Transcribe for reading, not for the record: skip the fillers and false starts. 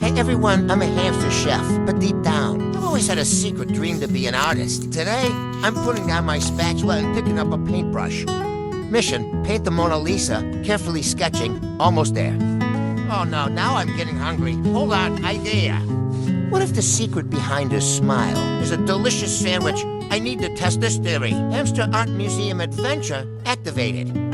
Hey everyone, I'm a hamster chef, but deep down, I've always had a secret dream to be an artist. Today, I'm putting down my spatula and picking up a paintbrush. Mission, paint the Mona Lisa, carefully sketching, almost there. Oh no, now I'm getting hungry. Hold on, idea. What if the secret behind her smile is a delicious sandwich? I need to test this theory. Hamster Art Museum adventure activated.